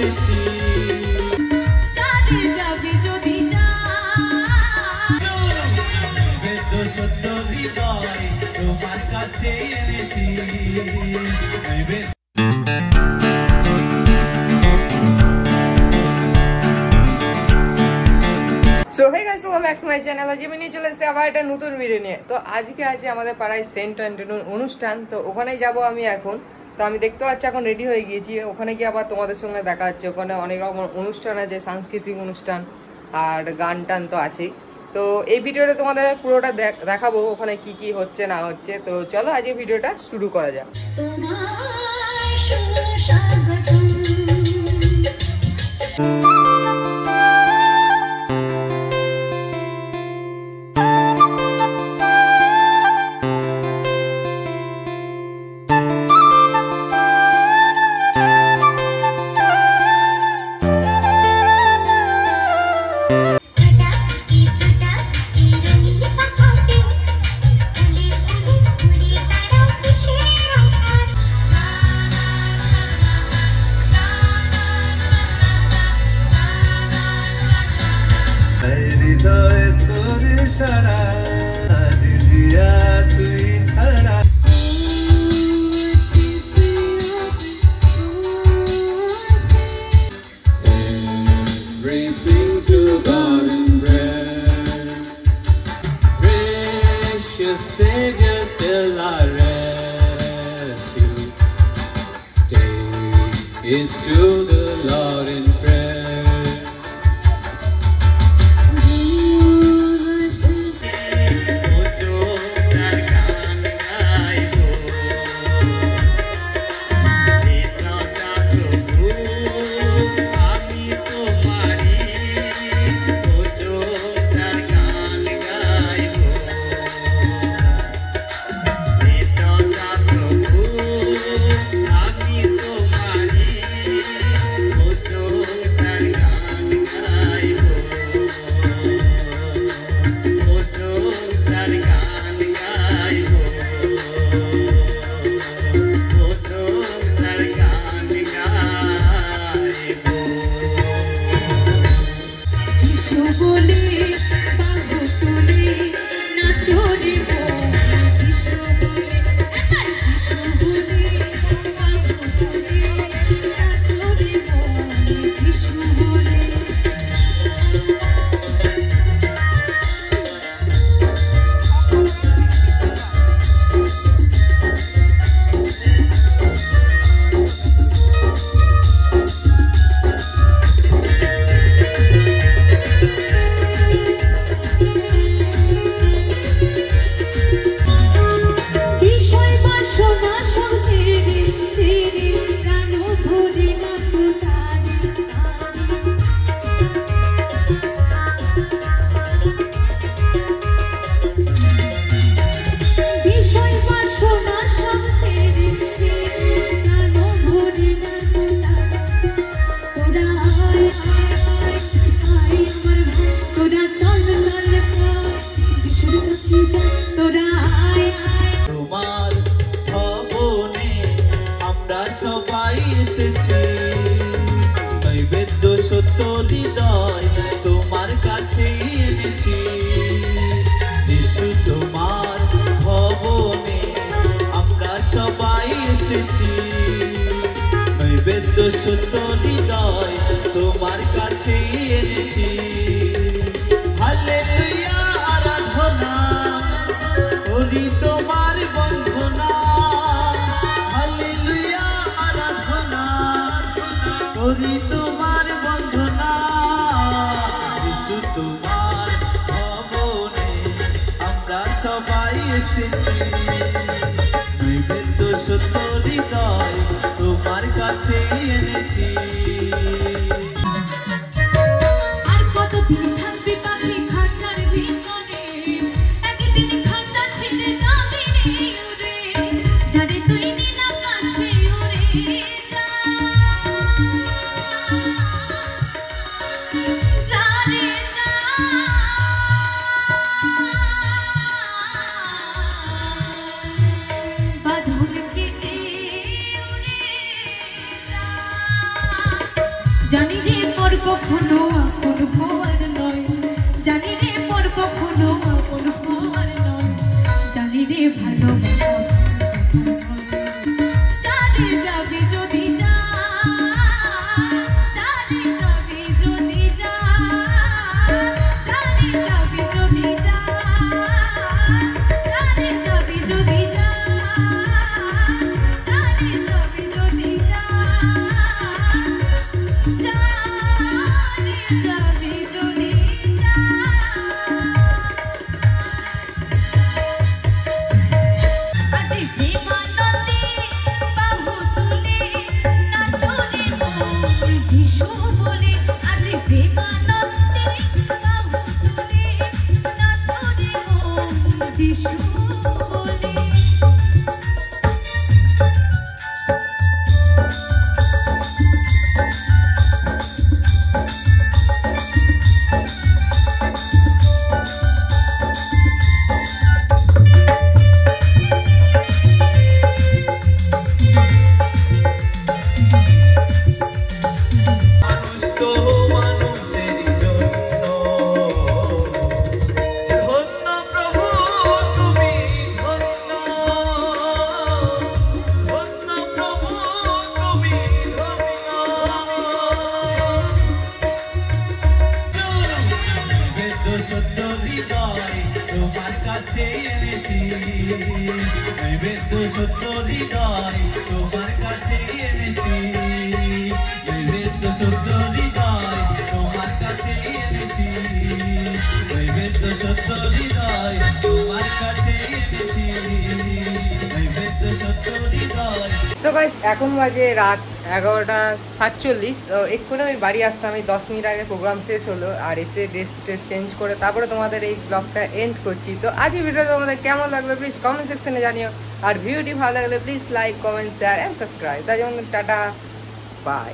এসেছি। সত্য হৃদয় তোমার কাছে এনেছি। So hey guys, welcome back to my channel. আজ আমি নিয়ে চলে এসেছি আবার একটা নতুন ভিডিও নিয়ে। তো আজকে আছে আমাদের পাড়ায় সেন্ট অ্যান্টনির অনুষ্ঠান, তো ওখানেই যাব আমি এখন। তো আমি দেখতে পাচ্ছি এখন রেডি হয়ে গিয়েছি, ওখানে গিয়ে আবার তোমাদের সঙ্গে দেখা হচ্ছে। ওখানে অনেক রকম অনুষ্ঠান আছে, সাংস্কৃতিক অনুষ্ঠান আর গান টান তো আছেই। তো এই ভিডিওটা তোমাদের পুরোটা দেখাবো ওখানে কি কি হচ্ছে না হচ্ছে। তো চলো আজকে ভিডিওটা শুরু করা যাক। Savior, still I rescue. Take it to the Lord in prayer. তোমার কাছে এনেছি। যিশু তোমার ভবনে আমরা সবাই এসেছি। নৈবেদ্য সত্য হৃদয় তোমার কাছে এনেছি। হালেলুয়া আরাধনা করি তোমার বন্ধনা। হালেলুয়া আরাধনা করি তোমার বন্ধনা। যিশু তোমার ভবনে আমরা সবাই এসেছি। নৈবেদ্য সত্য হৃদয় তোমার কাছে এনেছি। জানি রে পর কখনো আপন হওয়ার নয়, জানি রে পর কখনো আপন হওয়ার নয়, জানি রে ভালোবাসা জানি যাবি যদি যা, জানি যাবি যদি যা, জানি যাবি যদি যা, জানি যাবি যদি যা, জানি যাবি যদি যা, জানি যাবি যদি যা। আজি প্রেমানন্দে বাহু তুলে নাচরে মন যিশু বলে, আজি প্রেমানন্দে বাহু তুলে নাচরে মন যিশু বলে। মানুষ তো মানুষেরই জন্য, ধন্য প্রভু তুমি ধন্য, ধন্য প্রভু তুমি ধন্য। বেদ সত্য হৃদয় তোমার কাছে এনেছি, বেদ সত্য হৃদয় তোমার কাছে এনেছি, বেদ সত্য হৃদয় তোমার কাছে এনেছি, বেদ সত্য হৃদয় তোমার কাছে এনেছি, বেদ সত্য হৃদয়। সো গাইস এখন বাজে রাত 11:47। তো এক্ষুনি আমি বাড়ি আসতাম, আমি 10 মিনিট আগে প্রোগ্রাম শেষ হলো, আর এসে ড্রেস চেঞ্জ করে তারপরে তোমাদের এই ব্লগটা এন্ড করছি। তো আজকের ভিডিও তোমাদের কেমন লাগলো প্লিজ কমেন্ট সেকশনে জানিও, আর ভিডিওটি ভালো লাগলে please like comment share and subscribe. তাই জন্য টাটা বাই।